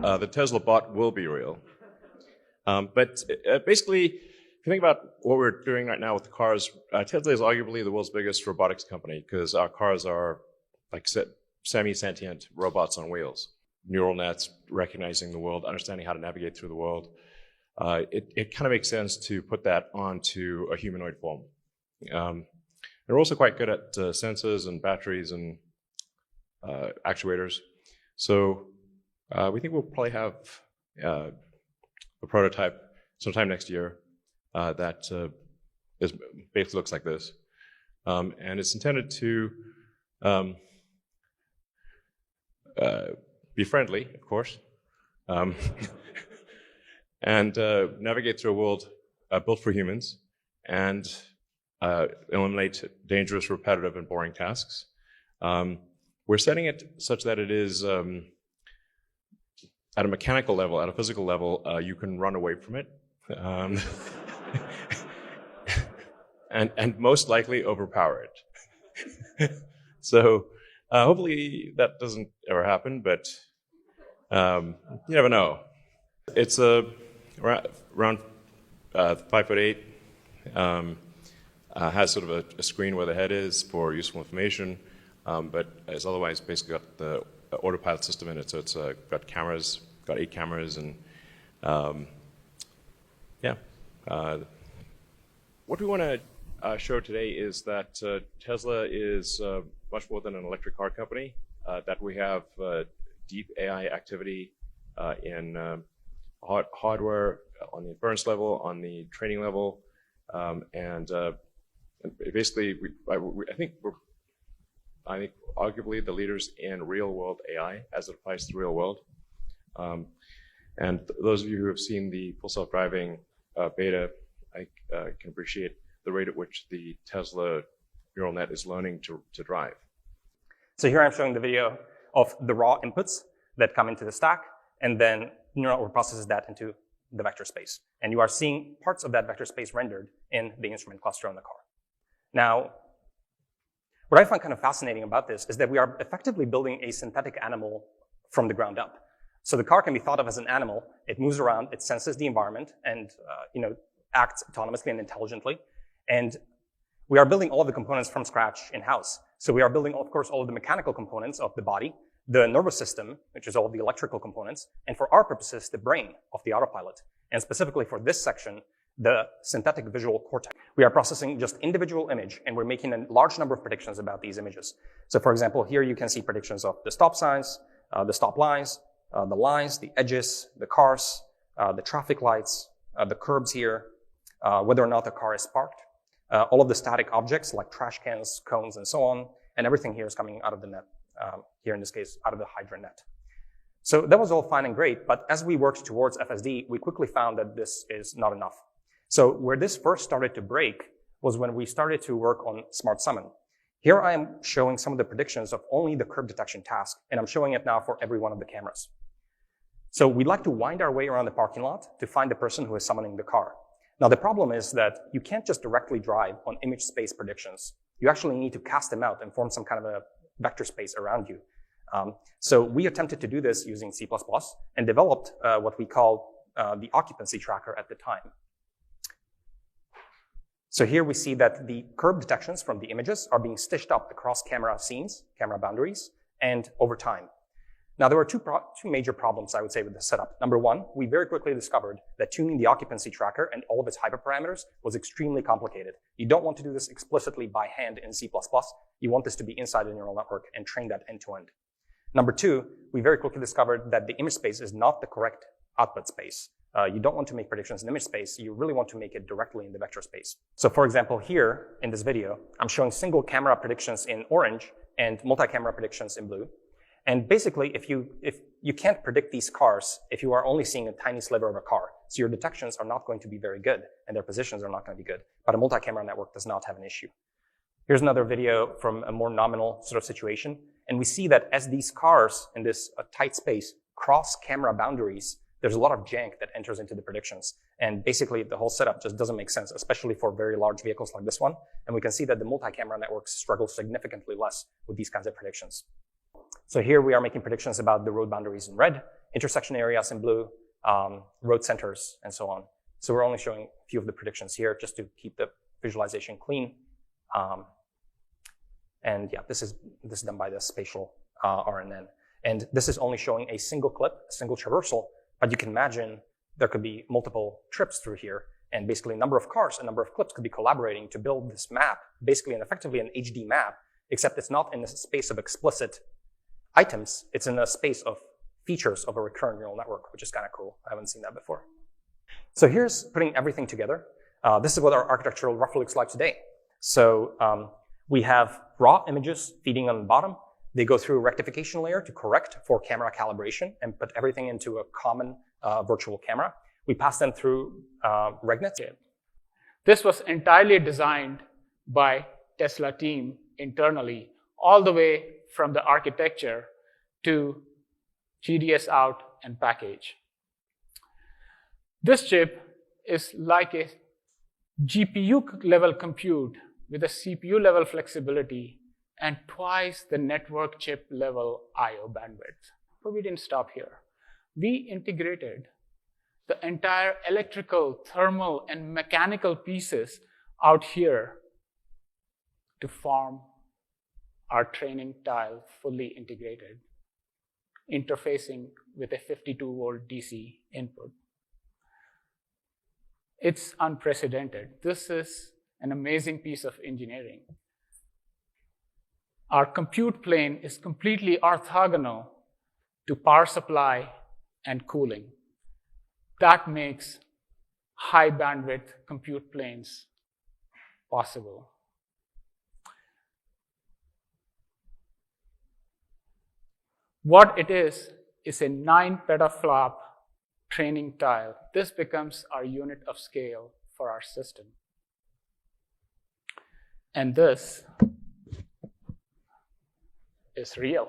the Tesla bot will be real. But basically, if you think about what we're doing right now with the cars, Tesla is arguably the world's biggest robotics company because our cars are like semi-sentient robots on wheels. Neural nets, recognizing the world, understanding how to navigate through the world. It kind of makes sense to put that onto a humanoid form. They're also quite good at sensors and batteries and actuators. So we think we'll probably have a prototype sometime next year that basically looks like this. And it's intended to be friendly, of course, and navigate through a world built for humans and eliminate dangerous, repetitive, and boring tasks. We're setting it such that it is at a mechanical level, at a physical level, you can run away from it. And most likely overpower it. So hopefully that doesn't ever happen, but you never know. It's around 5'8". Has sort of a screen where the head is for useful information, but it's otherwise basically got the autopilot system in it. So it's got cameras, got 8 cameras, and yeah. What we want to show today is that Tesla is much more than an electric car company, that we have deep AI activity in hardware, on the inference level, on the training level, and basically, I think we're arguably the leaders in real-world AI as it applies to the real world. And those of you who have seen the full self-driving beta, I can appreciate the rate at which the Tesla neural net is learning to drive. So here I'm showing the video of the raw inputs that come into the stack, and then the neural network processes that into the vector space. And you are seeing parts of that vector space rendered in the instrument cluster on the car. Now, what I find kind of fascinating about this is that we are effectively building a synthetic animal from the ground up. So the car can be thought of as an animal. It moves around, it senses the environment, and acts autonomously and intelligently. And we are building all of the components from scratch in-house. So we are building, of course, all of the mechanical components of the body, the nervous system, which is all of the electrical components, and for our purposes, the brain of the autopilot. And specifically for this section, the synthetic visual cortex. We are processing just individual image, and we're making a large number of predictions about these images. So for example, here you can see predictions of the stop signs, the stop lines, the lines, the edges, the cars, the traffic lights, the curbs here, whether or not the car is parked, all of the static objects like trash cans, cones, and so on, and everything here is coming out of the net, here in this case, out of the Hydra net. So that was all fine and great, but as we worked towards FSD, we quickly found that this is not enough. So where this first started to break was when we started to work on Smart Summon. Here I am showing some of the predictions of only the curb detection task, and I'm showing it now for every one of the cameras. So we'd like to wind our way around the parking lot to find the person who is summoning the car. Now the problem is that you can't just directly drive on image space predictions. You actually need to cast them out and form some kind of a vector space around you. So we attempted to do this using C++ and developed what we call the occupancy tracker at the time. So here we see that the curb detections from the images are being stitched up across camera scenes, camera boundaries, and over time. Now, there were two major problems, I would say, with the setup. Number one, we very quickly discovered that tuning the occupancy tracker and all of its hyperparameters was extremely complicated. You don't want to do this explicitly by hand in C++. You want this to be inside a neural network and train that end to end. Number two, we very quickly discovered that the image space is not the correct output space. You don't want to make predictions in image space. You really want to make it directly in the vector space. So for example, here in this video, I'm showing single camera predictions in orange and multi-camera predictions in blue. And basically, if you can't predict these cars if you are only seeing a tiny sliver of a car. So your detections are not going to be very good, and their positions are not going to be good. But a multi-camera network does not have an issue. Here's another video from a more nominal sort of situation. And we see that as these cars in this tight space cross camera boundaries, there's a lot of jank that enters into the predictions. And basically, the whole setup just doesn't make sense, especially for very large vehicles like this one. And we can see that the multi-camera networks struggle significantly less with these kinds of predictions. So here we are making predictions about the road boundaries in red, intersection areas in blue, road centers, and so on. So we're only showing a few of the predictions here just to keep the visualization clean. And yeah, this is done by the spatial RNN. And this is only showing a single clip, a single traversal, but you can imagine there could be multiple trips through here, and basically a number of cars, a number of clips could be collaborating to build this map, basically and effectively an HD map, except it's not in the space of explicit items, it's in a space of features of a recurrent neural network, which is kind of cool. I haven't seen that before. So here's putting everything together. This is what our architecture roughly looks like today. So we have raw images feeding on the bottom. They go through a rectification layer to correct for camera calibration and put everything into a common virtual camera. We pass them through RegNet. This was entirely designed by Tesla team internally, all the way from the architecture to GDS out and package. This chip is like a GPU level compute with a CPU level flexibility and twice the network chip level I/O bandwidth. But we didn't stop here. We integrated the entire electrical, thermal, and mechanical pieces out here to form our training tile fully integrated, interfacing with a 52-volt DC input. It's unprecedented. This is an amazing piece of engineering. Our compute plane is completely orthogonal to power supply and cooling. That makes high bandwidth compute planes possible. What it is a 9 petaflop training tile. This becomes our unit of scale for our system. And this is real.